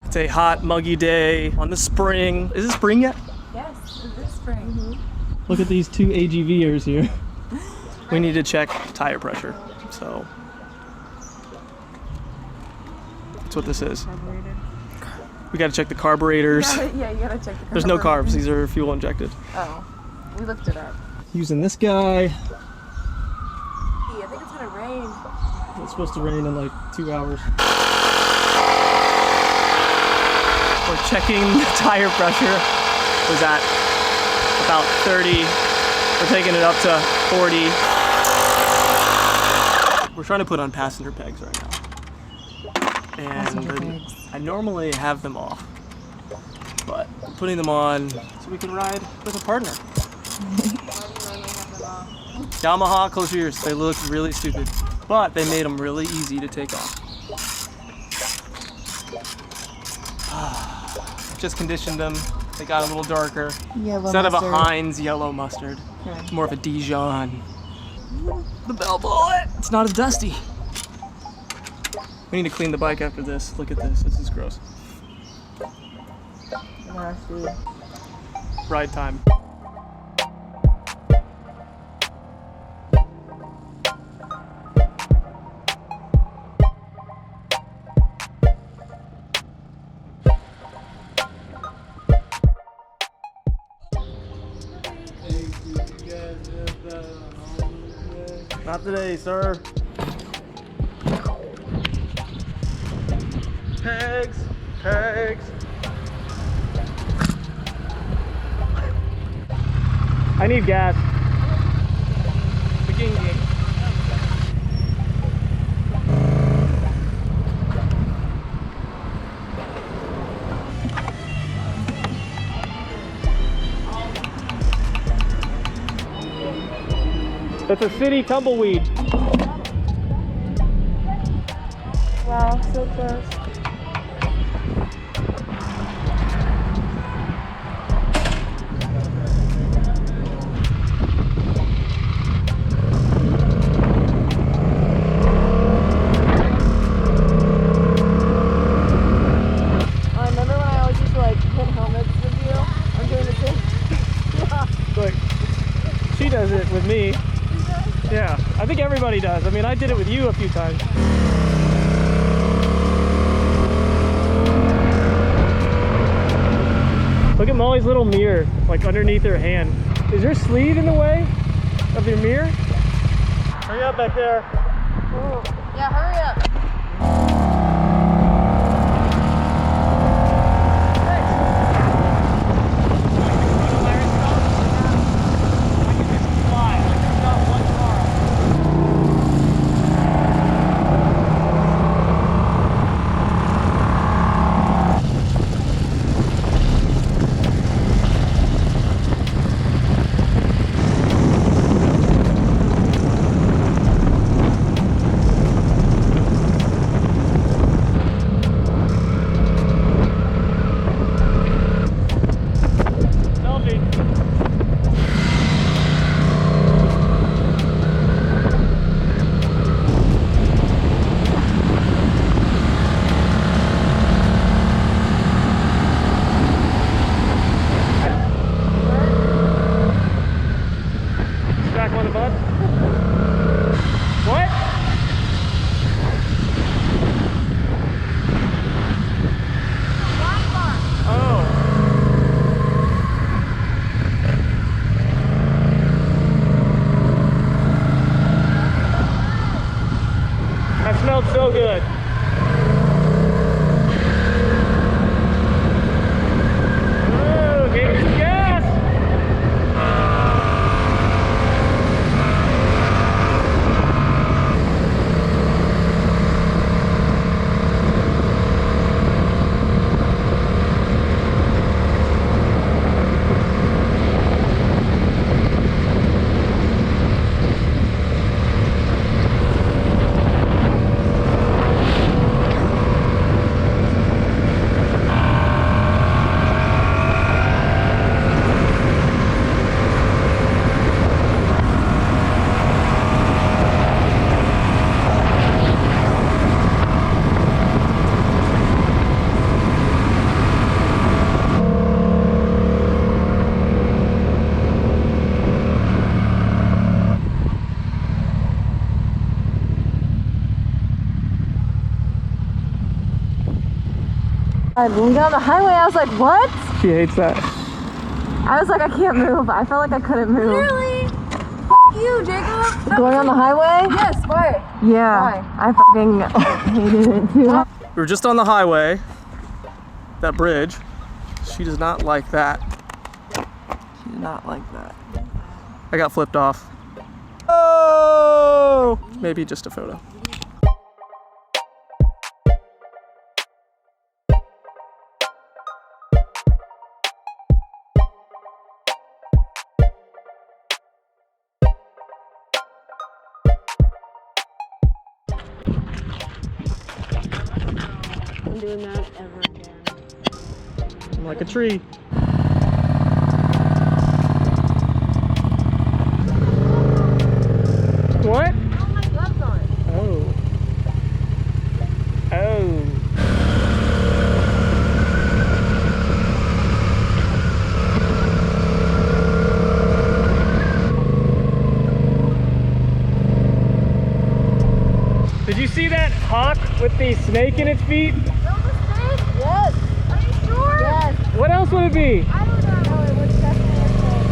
It's a hot, muggy day on the spring. Is it spring yet? Yes, it is spring. Look at these two AGVers here. We need to check tire pressure, so that's what this is. Carbureted. We gotta check the carburetors. Yeah, you gotta check the carburetor. There's no carbs, these are fuel injected. Oh, we looked it up. Using this guy. Hey, I think it's gonna rain. It's supposed to rain in like 2 hours. We're checking the tire pressure. It was at about 30. We're taking it up to 40. We're trying to put on passenger pegs right now. And I normally have them off, but I'm putting them on so we can ride with a partner. Yamaha, close your ears. They look really stupid, but they made them really easy to take off. Just conditioned them. They got a little darker. Yellow Instead mustard. of a Heinz yellow mustard, Okay. it's more of a Dijon. The bell bullet. It's not as dusty. We need to clean the bike after this. Look at this. This is gross. Nasty. Ride time. Not today, sir. Pegs, pegs. I need gas. That's a city tumbleweed. Wow, so close. Look, she does it with me. Yeah, I think everybody does. I mean, I did it with you a few times. Look at Molly's little mirror, like underneath her hand. Is your sleeve in the way of your mirror? Hurry up back there. Oh. Yeah, hurry up. When we got on the highway, I was like, what? She hates that. I was like, I can't move. I felt like I couldn't move. Really? You, Jacob. Going on the highway? Yes, why? Yeah. Why? I fucking hated it too. We were just on the highway, that bridge. She does not like that. She did not like that. I got flipped off. Oh! Maybe just a photo. I'm doing that ever again. I'm like a tree. What? Oh, my gloves on. Oh. Oh. Did you see that hawk with the snake in its feet? Yes. Are you sure? Yes. What else would it be? I don't know. No, it was definitely a snake.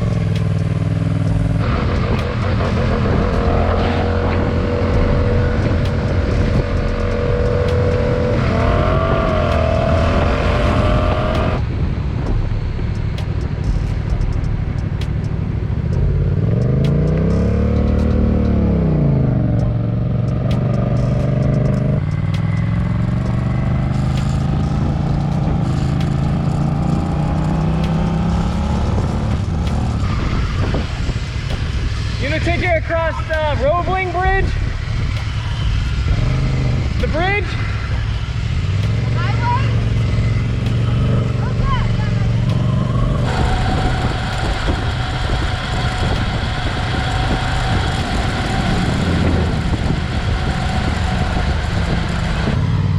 You gonna take her across the Roebling Bridge? The bridge? Highway? Okay.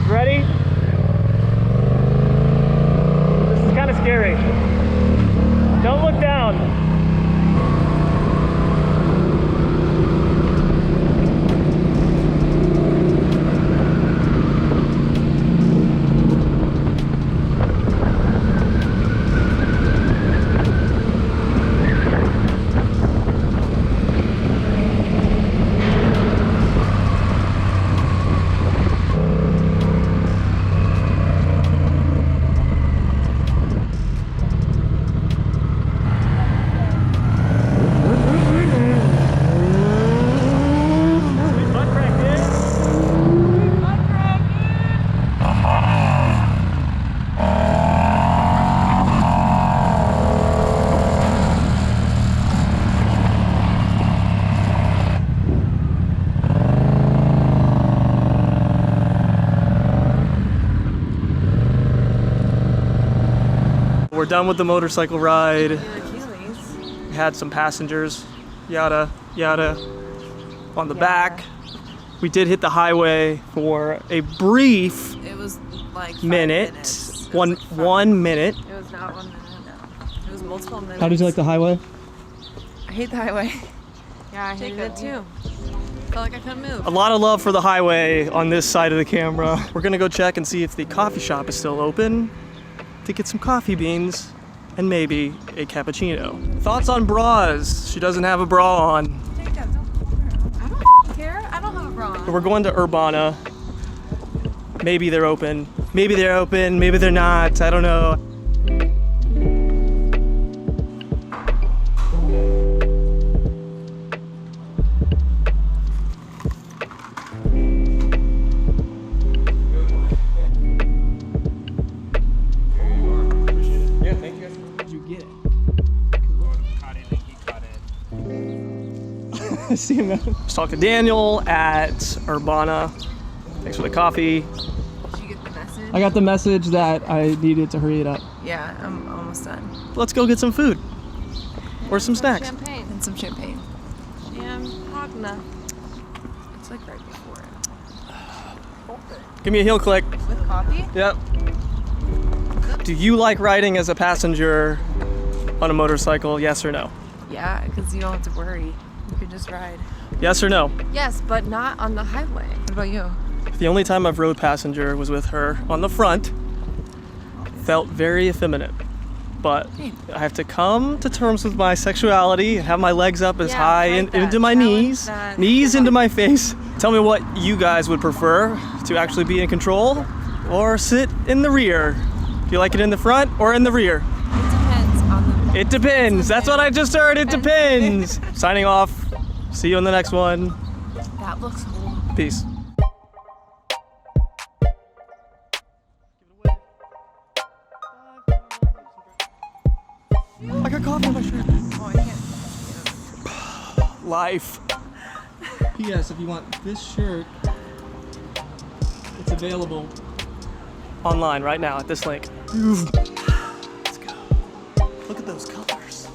Ready? This is kind of scary. Don't look down. We're done with the motorcycle ride. We had some passengers, yada, yada, on the back. We did hit the highway for a brief It was like 5 minute. minutes. One minute. It was not 1 minute, no. It was multiple minutes. How did you like the highway? I hate the highway. Yeah, I hated it too. Felt like I couldn't move. A lot of love for the highway on this side of the camera. We're gonna go check and see if the coffee shop is still open to get some coffee beans and maybe a cappuccino. Thoughts on bras? She doesn't have a bra on. Take that, don't pull her. I don't care. I don't have a bra on. But we're going to Urbana. Maybe they're open. Maybe they're open. Maybe they're not. I don't know. Yeah, thank you. Did you get it? Caught it and he caught it. I see him now. Just talked to Daniel at Urbana. Thanks for the coffee. Did you get the message? I got the message that I needed to hurry it up. Yeah, I'm almost done. Let's go get some food. Or some snacks. Champagne. And some champagne. Champagne. It's like right before it. Give me a heel click. With coffee? Yep. Do you like riding as a passenger on a motorcycle? Yes or no? Yeah, because you don't have to worry. You can just ride. Yes or no? Yes, but not on the highway. What about you? The only time I've rode passenger was with her on the front. felt very effeminate. But I have to come to terms with my sexuality, have my legs up as high into my knees, knees into my face. Tell me what you guys would prefer, to actually be in control or sit in the rear. Do you like it in the front or in the rear? It depends on the. It depends. That's what I just heard. It depends. Signing off. See you in the next one. That looks horrible. Peace. I got coffee on my shirt. Oh, I can't. Life. P.S. If you want this shirt, it's available online right now at this link. Let's go. Look at those colors.